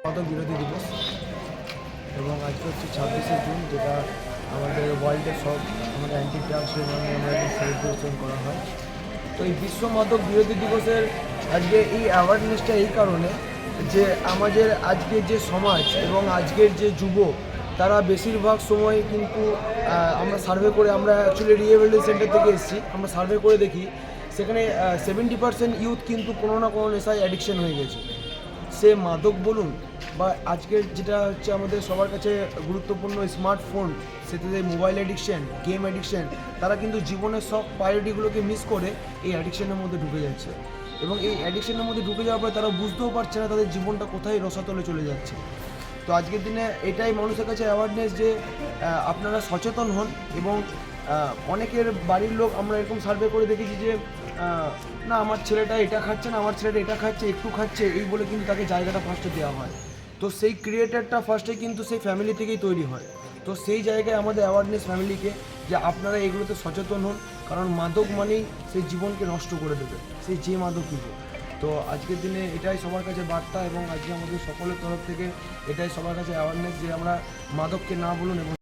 মাদক বিরোধী দিবস এবং আজকে হচ্ছে 26শে জুন, যেটা আমাদের ওয়ার্ল্ডের সব আমাদের অ্যান্টি ড্রাগস ডে নামে আমরা সেলিব্রেশন করা হয়। তো এই বিশ্ব মাদক বিরোধী দিবসের আজকে এই অ্যাওয়ারনেসটা এই কারণে যে আমাদের আজকের যে সমাজ এবং আজকের যে যুব, তারা বেশিরভাগ সময় কিন্তু আমরা সার্ভে করে, আমরা অ্যাকচুয়ালি রিহ্যাবিলিটেশন সেন্টার থেকে এসেছি, আমরা সার্ভে করে দেখি সেখানে 70% ইউথ কিন্তু কোনো না কোনো নেশায় অ্যাডিকশন হয়ে গেছে। সে মাদক বলুন বা আজকের যেটা হচ্ছে আমাদের সবার কাছে গুরুত্বপূর্ণ স্মার্টফোন, সেটাতে মোবাইল অ্যাডিকশন, গেম অ্যাডিকশন, তারা কিন্তু জীবনের সব প্রায়োরিটিগুলোকে মিস করে এই অ্যাডিকশনের মধ্যে ঢুকে যাচ্ছে। এবং এই অ্যাডিকশনের মধ্যে ঢুকে যাওয়ার পরে তারা বুঝতেও পারছে না তাদের জীবনটা কোথায় রসাতলে চলে যাচ্ছে। তো আজকের দিনে এটাই মানুষের কাছে অ্যাওয়ারনেস যে আপনারা সচেতন হন। এবং অনেকের বাড়ির লোক আমরা এরকম সার্ভে করে দেখেছি যে না আমার ছেলেটা এটা খাচ্ছে না, আমার ছেলেটা এটা খাচ্ছে, একটু খাচ্ছে, এই বলে কিন্তু তাকে জায়গাটা ফার্স্টে দেওয়া হয়। তো সেই ক্রিয়েটারটা ফার্স্টে কিন্তু সেই ফ্যামিলি থেকেই তৈরি হয়। তো সেই জায়গায় আমাদের অ্যাওয়ারনেস ফ্যামিলিকে যে আপনারা এগুলোতে সচেতন হন, কারণ মাদক মানেই সেই জীবনকে নষ্ট করে দেবে, সেই যে মাদক কিন্তু। তো আজকের দিনে এটাই সবার কাছে বার্তা এবং আজকে আমাদের সকলের তরফ থেকে এটাই সবার কাছে অ্যাওয়ারনেস যে আমরা মাদককে না বলুন এবং